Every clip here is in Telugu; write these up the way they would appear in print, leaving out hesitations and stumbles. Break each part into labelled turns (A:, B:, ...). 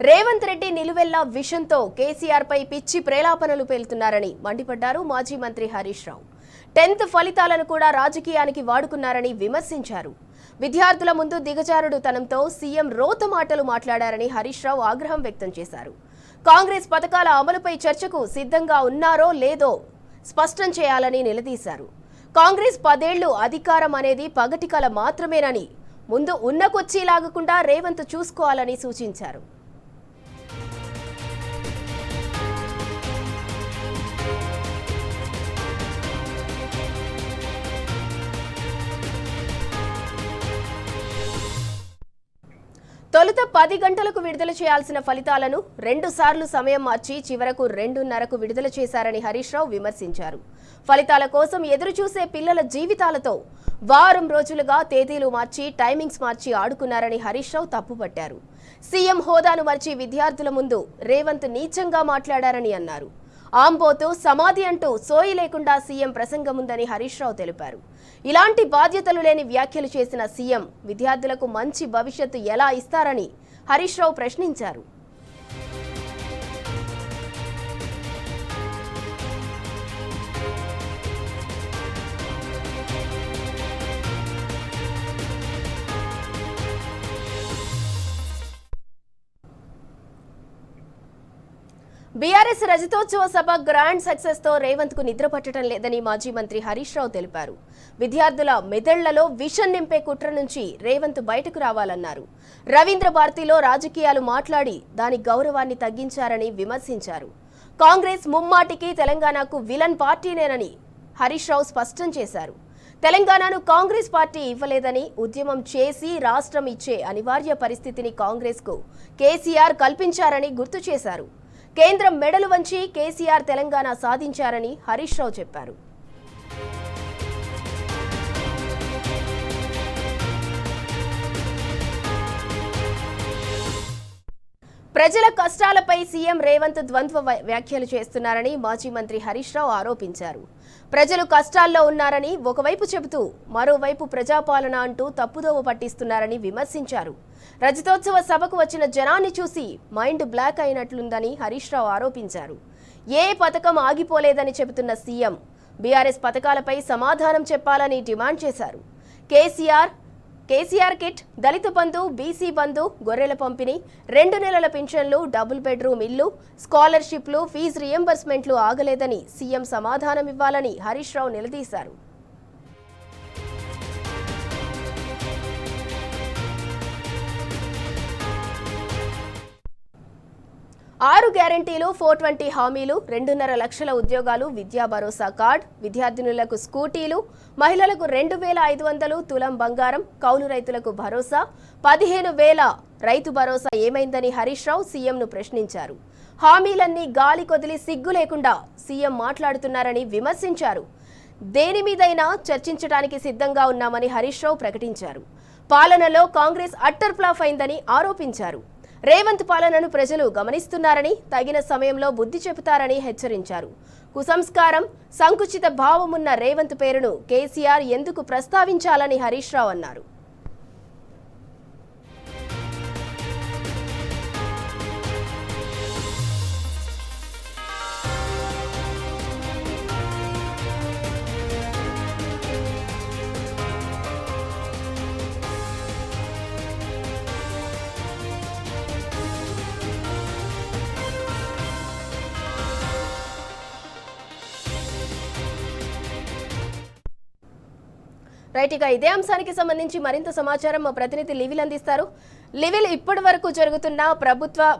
A: రేవంత్ రెడ్డి నిలువెల్లా విషన్తో కేసీఆర్ పై పిచ్చి ప్రేలాపనలు పేలుతున్నారని మండిపడ్డారు మాజీ మంత్రి హరీష్ రావు. 10th ఫలితాలను కూడా రాజకీయానికి వాడుకున్నారని విమర్శించారు. విద్యార్థుల ముందు దిగజారుడుతనంతో సీఎం రోత మాటలు మాట్లాడారని హరీష్ రావు ఆగ్రహం వ్యక్తం చేశారు. కాంగ్రెస్ పథకాల అమలుపై చర్చకు సిద్ధంగా ఉన్నారో లేదో స్పష్టం చేయాలని నిలదీశారు. కాంగ్రెస్ 10 ఏళ్లు అధికారం అనేది పగటికల మాత్రమేనని, ముందు ఉన్న కుర్చీ లాగకుండా రేవంత్ చూసుకోవాలని సూచించారు. తొలుత 10 గంటలకు విడుదల చేయాల్సిన ఫలితాలను 2 సార్లు సమయం మార్చి చివరకు 2:30కు విడుదల చేశారని హరీష్ రావు విమర్శించారు. ఫలితాల కోసం ఎదురుచూసే పిల్లల జీవితాలతో వారం రోజులుగా తేదీలు మార్చి టైమింగ్స్ మార్చి ఆడుకున్నారని హరీష్ రావు తప్పుపట్టారు. సీఎం హోదాను మర్చి విద్యార్థుల ముందు రేవంత్ నీచంగా మాట్లాడారని అన్నారు. ఆంబోతు సమాధి అంటూ సోయి లేకుండా సీఎం ప్రసంగముందని హరీష్ రావు తెలిపారు. ఇలాంటి బాధ్యతలు లేని వ్యాఖ్యలు చేసిన సీఎం విద్యార్థులకు మంచి భవిష్యత్తు ఎలా ఇస్తారని హరీష్ రావు ప్రశ్నించారు. బీఆర్ఎస్ రజతోత్సవ సభ గ్రాండ్ సక్సెస్ తో రేవంత్ కు నిద్ర పట్టడం లేదని మాజీ మంత్రి హరీష్ రావు తెలిపారు. విద్యార్థుల మెదళ్లలో విషన్ నింపే కుట్ర నుంచి రేవంత్ బయటకు రావాలన్నారు. రవీంద్ర భారతిలో రాజకీయాలు మాట్లాడి దాని గౌరవాన్ని తగ్గించారని విమర్శించారు. కాంగ్రెస్ ముమ్మాటికి తెలంగాణకు విలన్ పార్టీనేనని హరీష్ రావు స్పష్టం చేశారు. తెలంగాణను కాంగ్రెస్ పార్టీ ఇవ్వలేదని, ఉద్యమం చేసి రాష్ట్రం ఇచ్చే అనివార్య పరిస్థితిని కాంగ్రెస్ కు కేసీఆర్ కల్పించారని గుర్తు చేశారు. కేంద్రం మెడలు వంచి కేసీఆర్ తెలంగాణ సాధించారని హరీష్ రావు చెప్పారు. ప్రజల కష్టాలపై సీఎం రేవంత్ ద్వంద్వ వ్యాఖ్యలు చేస్తున్నారని మాజీ మంత్రి హరీష్ రావు ఆరోపించారు. ప్రజలు కష్టాల్లో ఉన్నారని ఒకవైపు చెబుతూ మరోవైపు ప్రజాపాలన అంటూ తప్పుదోవ పట్టిస్తున్నారని విమర్శించారు. రజతోత్సవ సభకు వచ్చిన జనాన్ని చూసి మైండ్ బ్లాక్ అయినట్లుందని హరీష్ రావు ఆరోపించారు. ఏ పథకం ఆగిపోలేదని చెబుతున్న సీఎం బీఆర్ఎస్ పథకాలపై సమాధానం చెప్పాలని డిమాండ్ చేశారు. కేసీఆర్ కిట్, దళిత బంధు, బీసీ బంధు, గొర్రెల పంపిణీ, 2 నెలల పింఛన్లు, డబుల్ బెడ్రూమ్ ఇల్లు, స్కాలర్షిప్లు, ఫీజు రియంబర్స్మెంట్లు ఆగలేదని సీఎం సమాధానం ఇవ్వాలని హరీష్ రావు నిలదీశారు. 6 గ్యారంటీలు, 420 హామీలు, 2.5 లక్షల ఉద్యోగాలు, విద్యా భరోసా కార్డ్, విద్యార్థినులకు స్కూటీలు, మహిళలకు 2,500 తులం బంగారం, కౌలు రైతులకు భరోసా, 15,000 రైతు భరోసా ఏమైందని హరీష్ రావు సీఎంను ప్రశ్నించారు. హామీలన్నీ గాలి కొదిలి సిగ్గు లేకుండా సీఎం మాట్లాడుతున్నారని విమర్శించారు. దేని మీదైనా చర్చించడానికి సిద్ధంగా ఉన్నామని హరీష్ రావు ప్రకటించారు. పాలనలో కాంగ్రెస్ అట్టర్ ఫ్లాప్ అయిందని ఆరోపించారు. రేవంత్ పాలనను ప్రజలు గమనిస్తున్నారని, తగిన సమయంలో బుద్ధి చెబుతారని హెచ్చరించారు. కుసంస్కారం, సంకుచిత భావమున్న రేవంత్ పేరును కేసీఆర్ ఎందుకు ప్రస్తావించాలని హరీష్ రావు అన్నారు. రైట్, ఇక ఇదే అంశానికి సంబంధించి మరింత సమాచారం మా ప్రతినిధి లివిల్ అందిస్తారు. లివిల్, ఇప్పటి వరకు జరుగుతున్న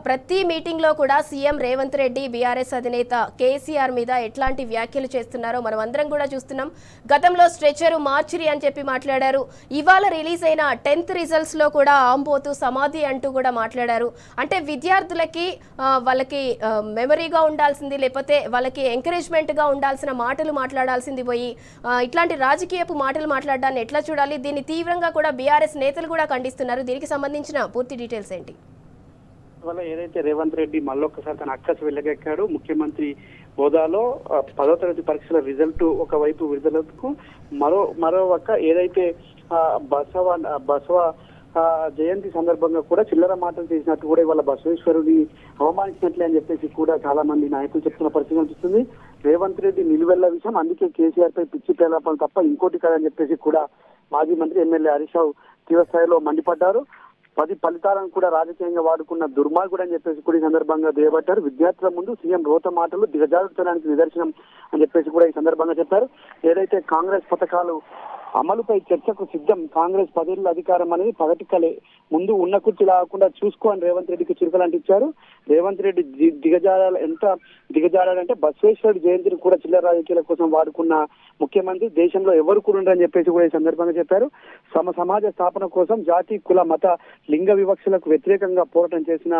A: ప్రతి మీటింగ్ లో కూడా సీఎం రేవంత్ రెడ్డి, బీఆర్ఎస్ అధినేత కేసీఆర్ మీద ఎట్లాంటి వ్యాఖ్యలు చేస్తున్నారో మనం అందరం కూడా చూస్తున్నాం. గతంలో స్ట్రెచరు మార్చిరి అని చెప్పి మాట్లాడారు. ఇవాళ రిలీజ్ అయిన 10th రిజల్ట్స్ లో కూడా ఆంబోతు సమాధి అంటూ కూడా మాట్లాడారు. అంటే విద్యార్థులకి వాళ్ళకి మెమరీగా ఉండాల్సింది, లేకపోతే వాళ్ళకి ఎంకరేజ్మెంట్ గా ఉండాల్సిన మాటలు మాట్లాడాల్సింది పోయి ఇట్లాంటి రాజకీయపు మాటలు మాట్లాడడాన్ని ఎట్లా చూడాలి? దీన్ని తీవ్రంగా కూడా బీఆర్ఎస్ నేతలు కూడా ఖండిస్తున్నారు. దీనికి సంబంధించిన పూర్తి డీటెయిల్స్ ఏంటి?
B: ఏదైతే రేవంత్ రెడ్డి మళ్ళొక్కసారి తన అక్కసు వెళ్ళగెక్కాడు. ముఖ్యమంత్రి హోదాలో 10వ తరగతి పరీక్షల రిజల్ట్ ఒకవైపు విడుదలకు మరో పక్క ఏదైతే బసవ జయంతి సందర్భంగా కూడా చిల్లర మాటలు చేసినట్టు కూడా ఇవాళ బసవేశ్వరుని అవమానించినట్లే అని చెప్పేసి కూడా చాలా మంది నాయకులు చెప్తున్న పరిస్థితి కనిపిస్తుంది. రేవంత్ రెడ్డి నిలువెల్ల విషయం, అందుకే కేసీఆర్ పై పిచ్చి పేలాపం తప్ప ఇంకోటి కాదని చెప్పేసి కూడా మాజీ మంత్రి ఎమ్మెల్యే హరీష్ రావు తీవ్రస్థాయిలో మండిపడ్డారు. 10 ఫలితాలను కూడా రాజకీయంగా వాడుకున్న దుర్మార్గుడు అని చెప్పేసి కూడా ఈ సందర్భంగా దుయ్యబట్టారు. విద్యార్థుల ముందు సీఎం రోత మాటలు దిగజారుతనానికి నిదర్శనం అని చెప్పేసి కూడా ఈ సందర్భంగా చెప్పారు. ఏదైతే కాంగ్రెస్ పథకాలు అమలుపై చర్చకు సిద్ధం, కాంగ్రెస్ 10 ఏళ్ల అధికారం అనేది పగటికలే, ముందు ఉన్న కుర్చీ లాగకుండా చూసుకో అని రేవంత్ రెడ్డికి చురుకలంటిచ్చారు. రేవంత్ రెడ్డి ఎంత దిగజారాలంటే బసవేశ్వరుడు జయంతిని కూడా చిల్లర రాజకీయాల కోసం వాడుకున్న ముఖ్యమంత్రి దేశంలో ఎవరు కూడా ఉండరని చెప్పేసి కూడా ఈ సందర్భంగా చెప్పారు. సమాజ స్థాపన కోసం జాతి, కుల, మత, లింగ వివక్షలకు వ్యతిరేకంగా పోరాటం చేసిన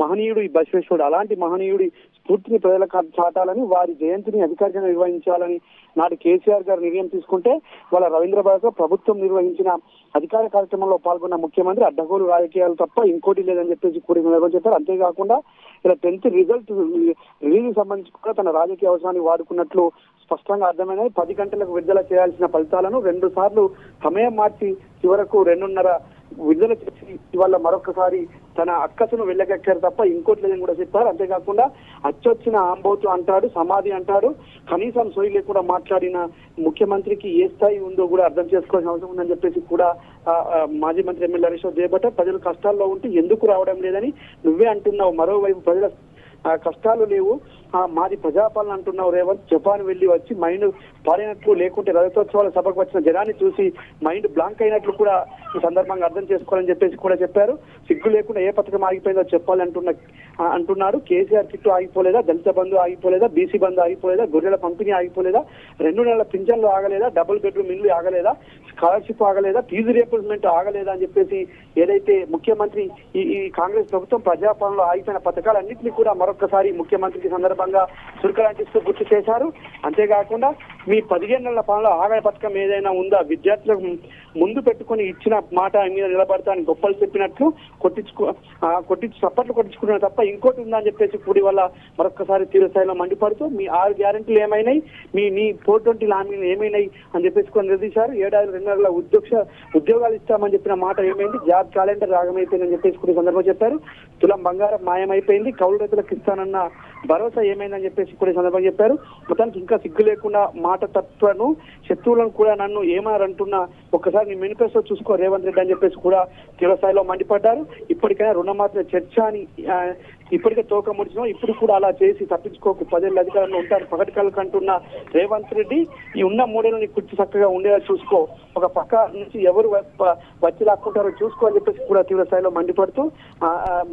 B: మహనీయుడు ఈ బసవేశ్వరుడు. అలాంటి మహనీయుడి స్ఫూర్తిని ప్రజలకు చాటాలని, వారి జయంతిని అధికారికంగా నిర్వహించాలని నాడు కేసీఆర్ గారు నిర్ణయం తీసుకుంటే వాళ్ళ రవీంద్రబాద్ ప్రభుత్వం నిర్వహించిన అధికార కార్యక్రమంలో పాల్గొన్న ముఖ్యమంత్రి అడ్డగోలు రాజకీయాలు తప్ప ఇంకోటి లేదని చెప్పేసి కూడా చెప్పారు. అంతేకాకుండా ఇలా 10th రిజల్ట్ రిలీజ్ సంబంధించి కూడా తన రాజకీయ అవసరాన్ని వాడుకున్నట్లు స్పష్టంగా అర్థమైనది. 10 గంటలకు విడుదల చేయాల్సిన ఫలితాలను 2 సార్లు సమయం మార్చి చివరకు 2:30 విడుదల చేసి ఇవాళ మరొకసారి తన అక్కసును వెళ్ళగక్కారు తప్ప ఇంకోటి లేదని కూడా చెప్పారు. అంతేకాకుండా అచ్చొచ్చిన ఆంబోతు అంటాడు, సమాధి అంటాడు, కనీసం సోయి లేకుండా మాట్లాడిన ముఖ్యమంత్రికి ఏ స్థాయి ఉందో కూడా అర్థం చేసుకోవాల్సిన అవసరం ఉందని చెప్పేసి కూడా మాజీ మంత్రి ఎమ్మెల్యే హరీష్ రావు దుయ్యబట్టారు. ప్రజలు కష్టాల్లో ఉంటే ఎందుకు రావడం లేదని నువ్వే అంటున్నావు, మరోవైపు ప్రజల కష్టాలు లేవు, మాది ప్రజాపాలన అంటున్నావు రేవంత్. జపాన్ వెళ్లి వచ్చి మైండ్ పారినట్లు, లేకుంటే రజతోత్సవాల సభకు వచ్చిన జనాన్ని చూసి మైండ్ బ్లాంక్ అయినట్లు కూడా ఈ సందర్భంగా అర్థం చేసుకోవాలని చెప్పేసి కూడా చెప్పారు. సిగ్గు లేకుండా ఏ పథకం ఆగిపోయిందో చెప్పాలి అంటున్నారు. కేసీఆర్ కిట్టు ఆగిపోలేదా, దళిత బంధు ఆగిపోలేదా, బీసీ బంధు ఆగిపోలేదా, గొర్రెల పంపిణీ ఆగిపోలేదా, 2 నెలల పింఛన్లు ఆగలేదా, డబుల్ బెడ్రూమ్ ఇల్లు ఆగలేదా, స్కాలర్షిప్ ఆగలేదా, ఫీజు రియంబర్స్మెంట్ ఆగలేదా అని చెప్పేసి ఏదైతే ముఖ్యమంత్రి ఈ కాంగ్రెస్ ప్రభుత్వం ప్రజాపాలనలో ఆగిపోయిన పథకాలన్నింటినీ కూడా మరొకసారి ముఖ్యమంత్రికి సందర్భంగా చురుకలంటిస్తూ గుర్తు చేశారు. అంతేకాకుండా మీ 15 నెలల పాలనలో ఆగని పథకం ఏదైనా ఉందా, విద్యార్థులకు ముందు పెట్టుకుని ఇచ్చిన మాట మీద నిలబడతానని గొప్పలు చెప్పినట్లు చప్పట్లు కొట్టించుకున్నారు తప్ప ఇంకోటి ఉందా అని చెప్పేసి కూడి వల్ల మరొకసారి తీవ్రస్థాయిలో మండిపడుతూ మీ 6 గ్యారెంటీలు ఏమైనాయి, మీ 420 హామీలు ఏమైనాయి అని చెప్పేసి కూడా నిలదీశారు. 7 2 నెలల ఉద్యోగాలు ఇస్తామని చెప్పిన మాట ఏమైంది, జాబ్ క్యాలెండర్ రాగమైపోయిందని చెప్పేసి కూడా సందర్భంగా చెప్పారు. తులం బంగారం మాయమైపోయింది, కౌలు రైతులకు ఇస్తానన్న భరోసా ఏమైందని చెప్పేసి కూడా సందర్భంగా చెప్పారు. మొత్తానికి ఇంకా సిగ్గు లేకుండా మాట తత్వను శత్రువులను కూడా నన్ను ఏమన్నారంటున్నా ఒక్కసారి నీ మేనిఫెస్టో చూసుకో రేవంత్ రెడ్డి అని చెప్పేసి కూడా తీవ్రస్థాయిలో మండిపడ్డారు. ఇప్పటికైనా రుణమాత్ర చర్చ అని ఇప్పటికే తోక ముడిచినా ఇప్పుడు కూడా అలా చేసి తప్పించుకోకు, 10 ఏళ్ళ అధికారంలో ఉంటారు పగటికలకు అంటున్న రేవంత్ రెడ్డి ఈ ఉన్న 3 ఏళ్ళు నీ కుర్చీ చక్కగా ఉండేలా చూసుకో, ఒక పక్క నుంచి ఎవరు వచ్చి లాక్కుంటారో చూసుకో అని చెప్పేసి కూడా తీవ్రస్థాయిలో మండిపడుతూ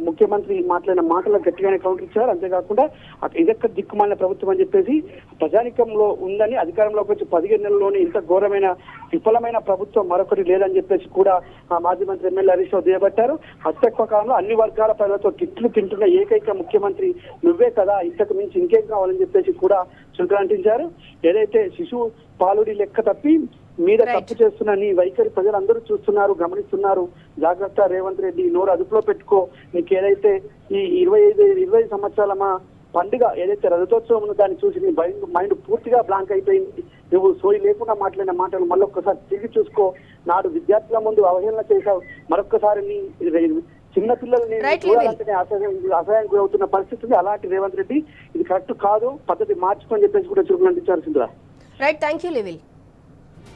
B: ముఖ్యమంత్రి మాట్లాడిన మాటలకు గట్టిగానే కౌంటర్ ఇచ్చారు. అంతేకాకుండా ఇదొక్క దిక్కుమాలిన ప్రభుత్వం అని చెప్పేసి ప్రజానికంలో ఉందని, అధికారంలోకి వచ్చి 15 నెలల్లోనే ఇంత ఘోరమైన విఫలమైన ప్రభుత్వం మరొకటి లేదని చెప్పేసి కూడా మాజీ మంత్రి ఎమ్మెల్యే హరీష్ రావు దుయ్యబట్టారు. అత్యక్కువ కాలంలో అన్ని వర్గాల ప్రజలతో తిట్లు తింటున్న ఏకైక ముఖ్యమంత్రి నువ్వే కదా, ఇంతకు మించి ఇంకేం కావాలని చెప్పేసి కూడా చురుకంటించారు. ఏదైతే శిశువు పాలుడి లెక్క తప్పి మీద తప్పు చేస్తున్న నీ వైఖరి ప్రజలందరూ చూస్తున్నారు, గమనిస్తున్నారు. జాగ్రత్త రేవంత్ రెడ్డి, నోరు అదుపులో పెట్టుకో. నీకు ఏదైతే ఈ 25 సంవత్సరాల మా పండుగ ఏదైతే రజతోత్సవం ఉందో దాన్ని చూసి నీ మైండ్ పూర్తిగా బ్లాంక్ అయిపోయింది. నువ్వు సోయి లేకుండా మాట్లాడిన మాటలు మళ్ళొక్కసారి తిరిగి చూసుకో. నాడు విద్యార్థుల ముందు అవహేళన చేశావు, మరొక్కసారి నీ చిన్న పిల్లల్ని చూడాలంటే అసహాయం గురవుతున్న పరిస్థితి. అలాంటి రేవంత్ రెడ్డి ఇది కరెక్ట్ కాదు, పద్ధతి మార్చుకొని చెప్పేసి కూడా చురుకులంటించారు. సింధురా.
A: Right, thank you లివిల్.